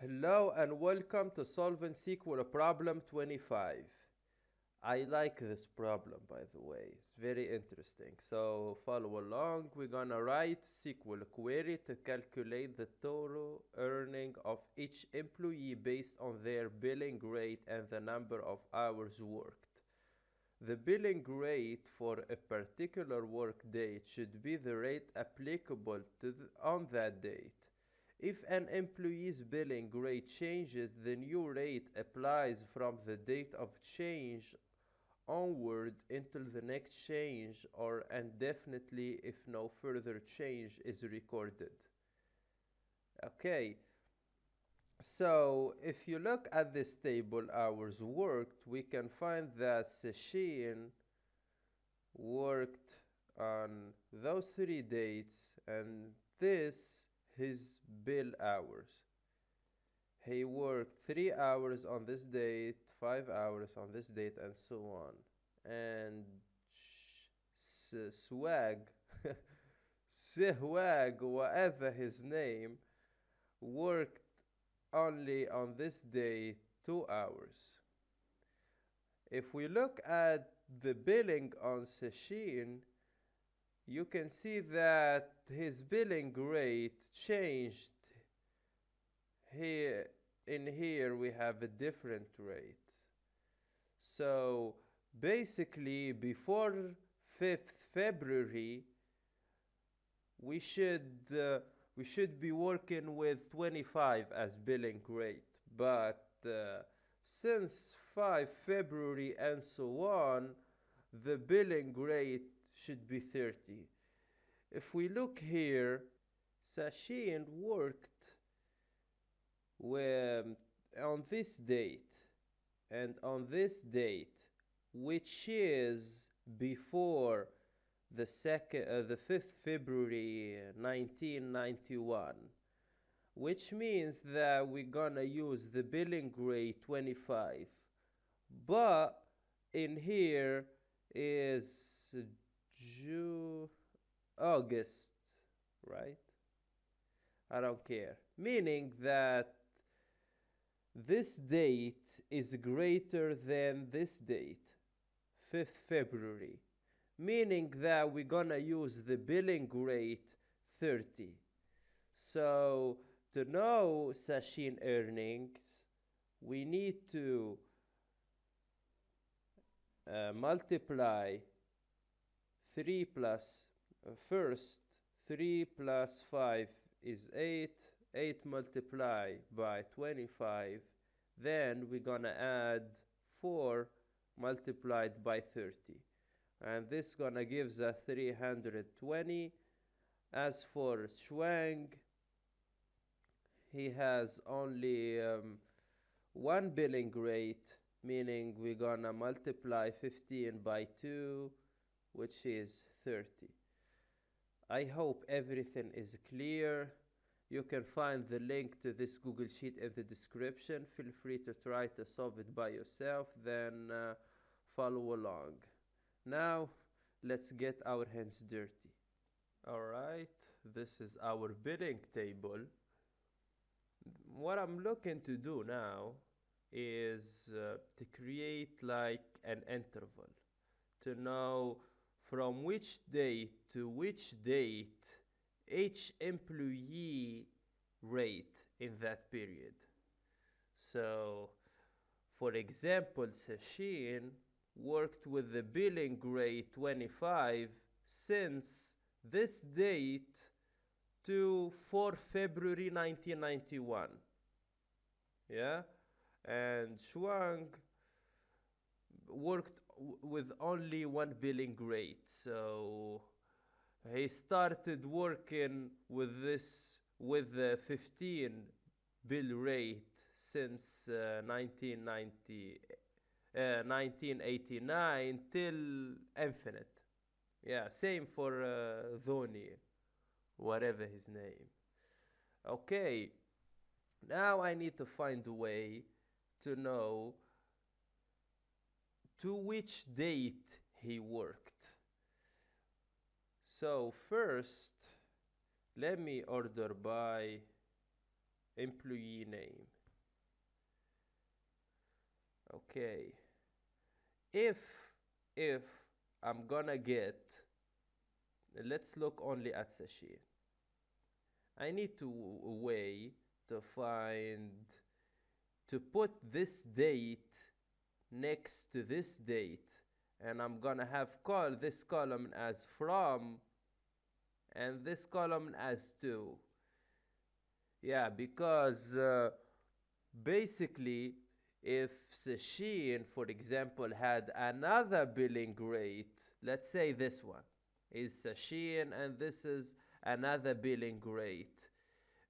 Hello and welcome to Solving SQL Problem 25. I like this problem, by the way. It's very interesting. So follow along. We're gonna write SQL query to calculate the total earning of each employee based on their billing rate and the number of hours worked. The billing rate for a particular work date should be the rate applicable on that date. If an employee's billing rate changes, the new rate applies from the date of change onward until the next change or indefinitely if no further change is recorded. Okay, so if you look at this table, hours worked, we can find that Sachin worked on those 3 dates and this his bill hours. He worked 3 hours on this date, 5 hours on this date, and so on. And Swag, Swag, whatever his name, worked only on this day 2 hours. If we look at the billing on Sachin, you can see that his billing rate changed. Here in here we have a different rate. So basically before 5th February we should be working with 25 as billing rate, but since 5 February and so on, the billing rate should be 30. If we look here, Sachin worked on this date and on this date, which is before the 5th February 1991, which means that we're gonna use the billing rate 25, but in here is August, right? I don't care. Meaning that this date is greater than this date, 5th February. Meaning that we're gonna use the billing rate 30. So to know Sachin earnings, we need to multiply 3 plus first 3 plus 5 is 8. 8 multiplied by 25, then we're gonna add 4 multiplied by 30, and this gonna gives us 320. As for Schwang, he has only one billing rate, meaning we're gonna multiply 15 by 2, which is 30. I hope everything is clear. You can find the link to this Google Sheet in the description. Feel free to try to solve it by yourself, then follow along. Now, let's get our hands dirty. Alright, this is our billing table. What I'm looking to do now is to create like an interval to know from which date to which date each employee rate in that period. So, for example, Sachin worked with the billing rate 25 since this date to 4 February 1991. Yeah? And Shuang worked with only one billing rate. So he started working with the 15 bill rate since 1989 till infinite. Yeah, same for Dhoni, whatever his name. Okay, now I need to find a way to know to which date he worked. So first, let me order by employee name. Okay, if if I'm gonna get, let's look only at Sachin. I need to a way to find, to put this date next to this date, and I'm gonna have call this column as from and this column as to. Yeah, because basically if Sachin, for example, had another billing rate, let's say this one is Sachin and this is another billing rate,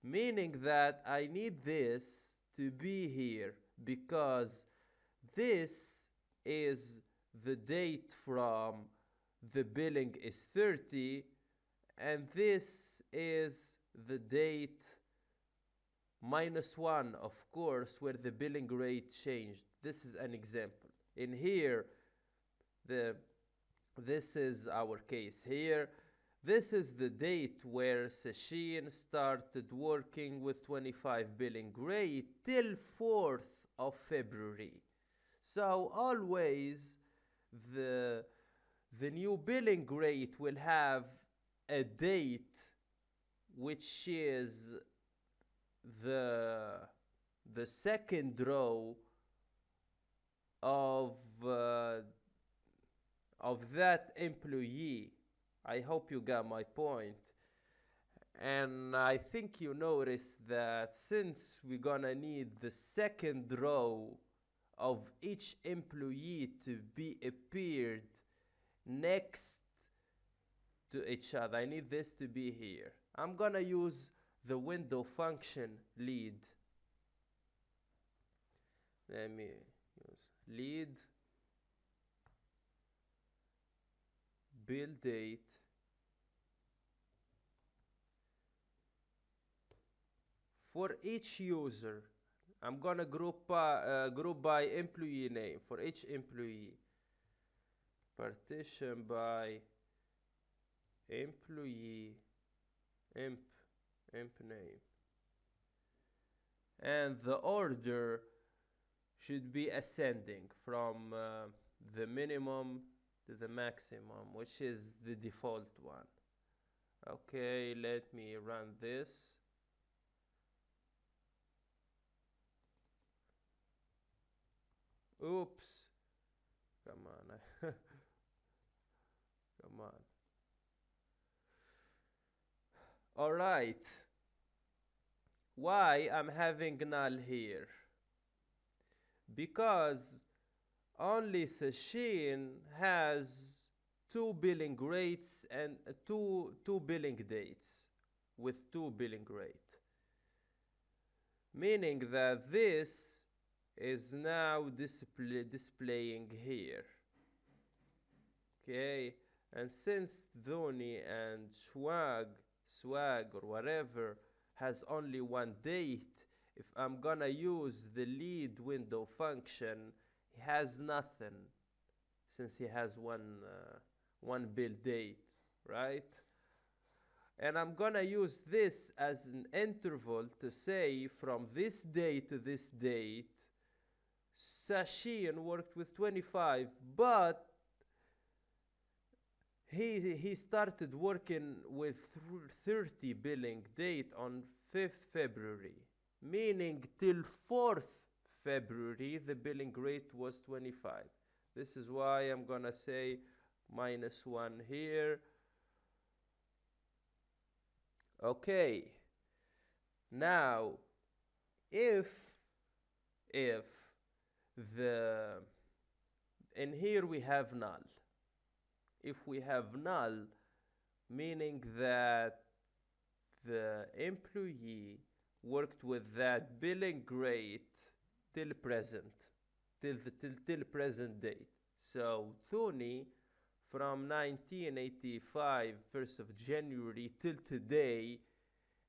meaning that I need this to be here because this is the date from the billing is 30 and this is the date -1, of course, where the billing rate changed. This is an example. In here, this is our case here. This is the date where Sachin started working with 25 billing rate till 4th of February. So always the new billing rate will have a date which is the second row of that employee. I hope you got my point. And I think you noticed that since we're gonna need the second row of each employee to be appeared next to each other, I need this to be here. I'm gonna use the window function lead. Let me use lead build date for each user. I'm gonna group by employee name for each employee. Partition by employee emp name, and the order should be ascending from the minimum to the maximum, which is the default one. Okay, let me run this. Oops, come on. Come on. All right, why I'm having null here? Because only Sachin has 2 billing rates and two billing dates with 2 billing rate, meaning that this is now displaying here. Okay, and since Dhoni and swag or whatever has only one date, if I'm gonna use the lead window function, he has nothing since he has one build date, right? And I'm gonna use this as an interval to say from this date to this date Sachin worked with 25, but he started working with 30 billing date on 5th February, meaning till 4th February the billing rate was 25. This is why I'm gonna say -1 here. Okay, now if the, in here we have null. If we have null, meaning that the employee worked with that billing rate till present, till present date. So Thuni from 1985, 1st of January till today,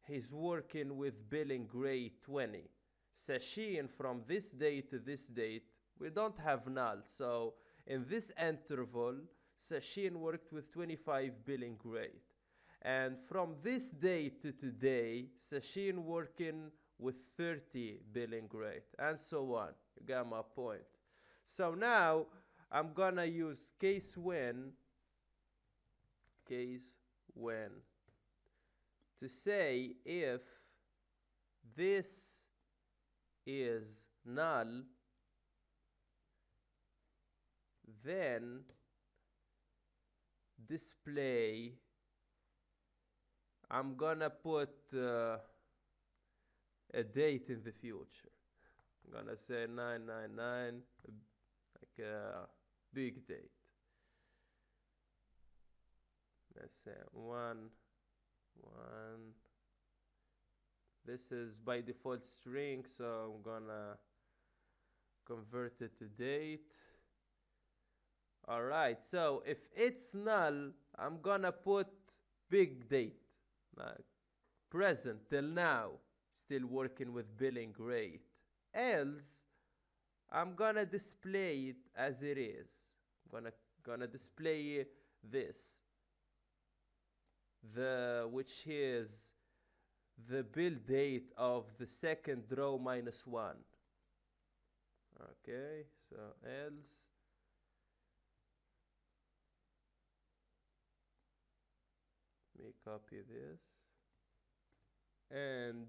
he's working with billing rate 20. Sachin from this date to this date, we don't have null. So in this interval, Sachin worked with 25 billing rate. And from this day to today, Sachin working with 30 billing rate, and so on. You got my point. So now I'm gonna use case when to say if this is null, then display, I'm gonna put a date in the future. I'm gonna say 999, like a big date. Let's say 1. This is by default string, so I'm gonna convert it to date. All right, so if it's null, I'm gonna put big date, like present till now, still working with billing rate. Else, I'm gonna display it as it is. I'm gonna display this, which is the bill date of the second row minus 1. Okay, so else, let me copy this, and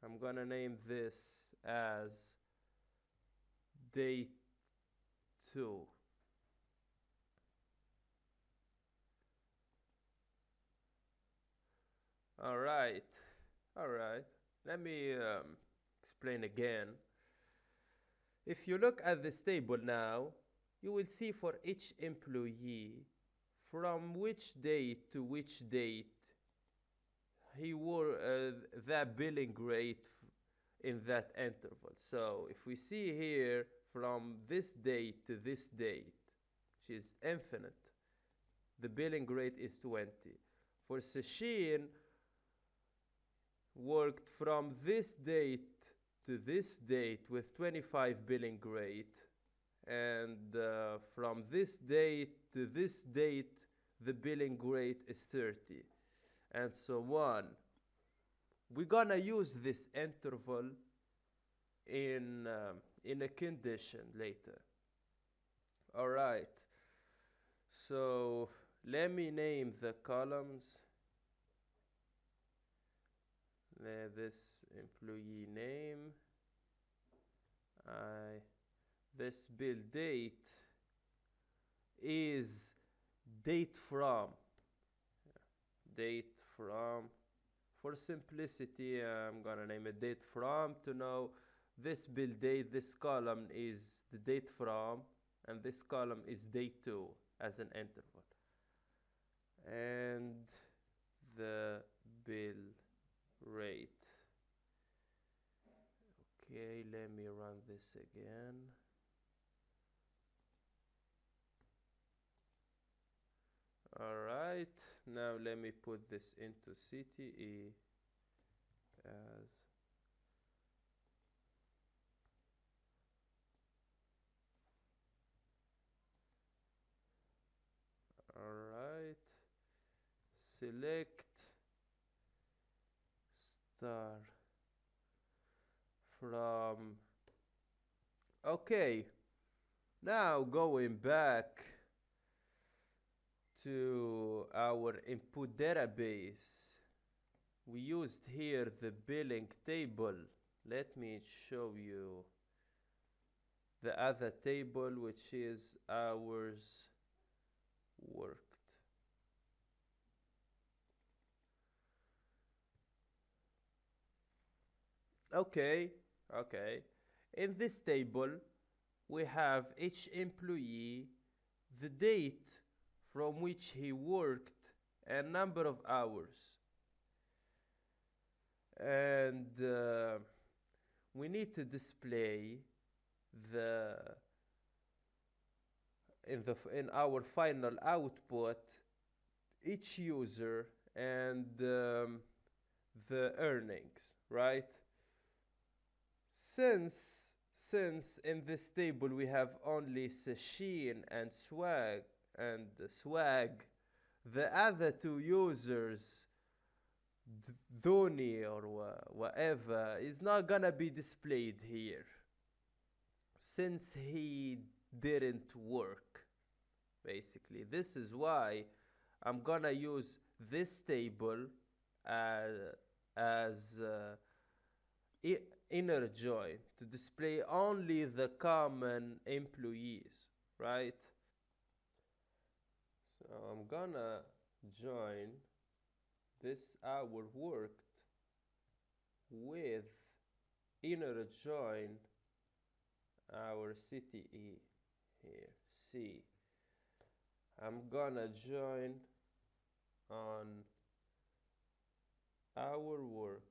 I'm gonna name this as date 2. All right. Let me explain again. If you look at this table now, you will see for each employee from which date to which date he wore that billing rate in that interval. So if we see here from this date to this date, which is infinite, the billing rate is 20. For Sachin, worked from this date to this date with 25 billing rate, and from this date to this date the billing rate is 30, and so on. We're gonna use this interval in a condition later. All right, so let me name the columns. This employee name, this bill date is date from. For simplicity, I'm gonna name it date from to know this bill date. This column is the date from, and this column is date 2 as an interval, and the bill rate. Okay, let me run this again. All right, now let me put this into CTE as all right, select star from. Okay, now going back to our input database, we used here the billing table. Let me show you the other table, which is hours worked. Okay. In this table, we have each employee, the date from which he worked, and number of hours. And we need to display in our final output each user and the earnings, right? Since in this table we have only Sachin and Swag, the other two users Dhoni or whatever is not gonna be displayed here since he didn't work. Basically, this is why I'm gonna use this table uh, as inner join to display only the common employees, right? So I'm gonna join this hour worked with inner join our CTE here, C. I'm gonna join on hour worked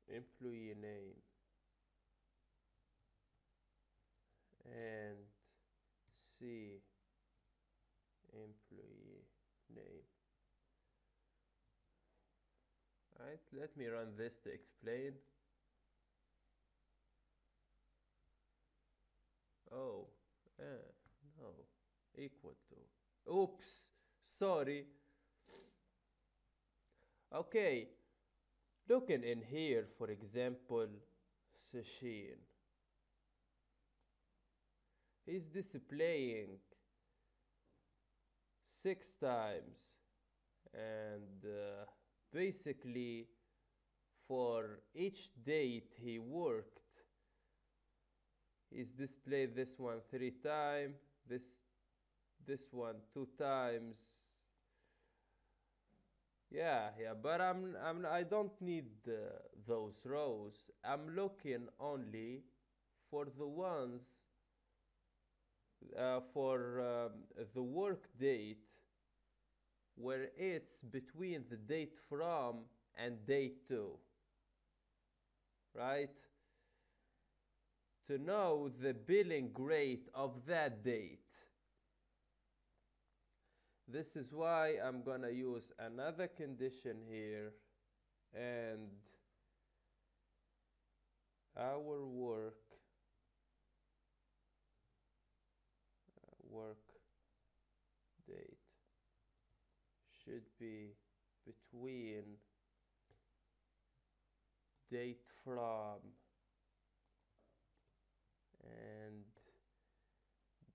employee name and C employee name. Right, let me run this to explain. Oh, no, equal to. Oops, sorry. Okay, looking in here, for example, Sachin. He's displaying 6 times, and basically for each date he worked, he's displayed this one 3 times, this one 2 times. Yeah, but I don't need those rows. I'm looking only for the ones for the work date where it's between the date from and date to, right? To know the billing rate of that date. This is why I'm gonna use another condition here, and our work date should be between date from and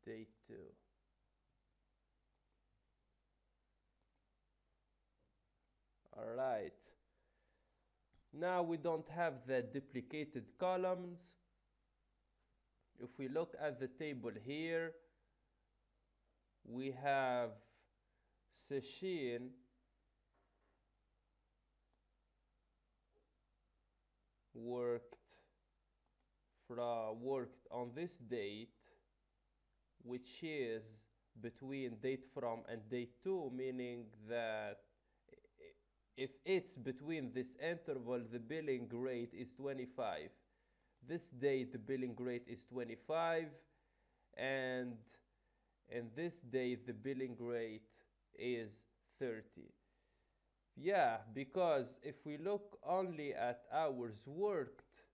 date to. All right. Now we don't have the duplicated columns. If we look at the table here, we have Sachin worked on this date, which is between date from and date to, meaning that if it's between this interval, the billing rate is 25. This date, the billing rate is 25, and this date, the billing rate is 30. Yeah, because if we look only at hours worked,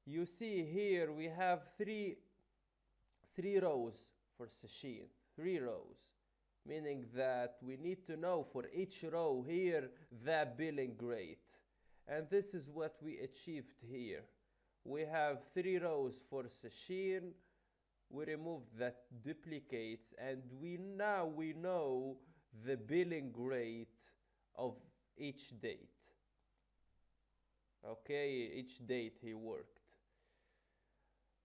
you see here we have three rows for Sachin, 3 rows, meaning that we need to know for each row here the billing rate. And this is what we achieved here. We have 3 rows for Sachin, we removed that duplicates, and we know the billing rate of each date. Okay, each date he worked.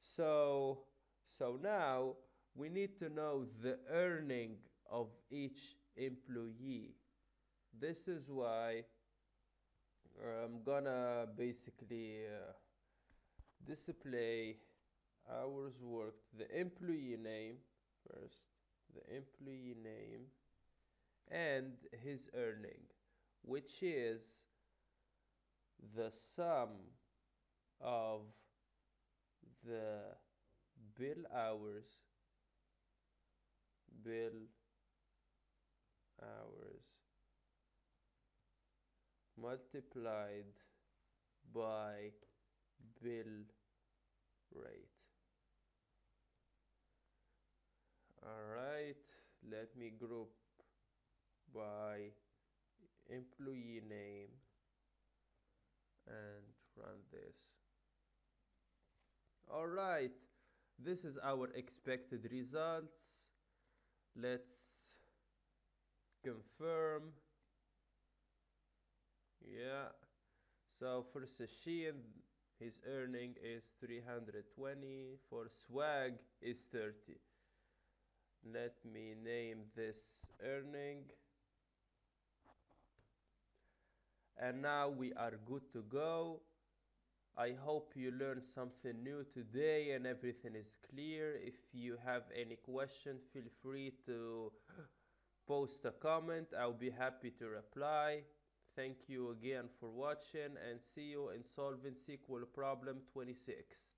So now we need to know the earning of each employee. This is why I'm gonna basically display hours worked, the employee name first, the employee name and his earning, which is the sum of the bill hours multiplied by bill rate. All right, let me group by employee name and run this. Alright, this is our expected results. Let's confirm. Yeah, so for Sachin, his earning is 320, for swag is 30. Let me name this earning. And now we are good to go. I hope you learned something new today and everything is clear. If you have any question, feel free to post a comment. I'll be happy to reply. Thank you again for watching and see you in solving SQL problem 26.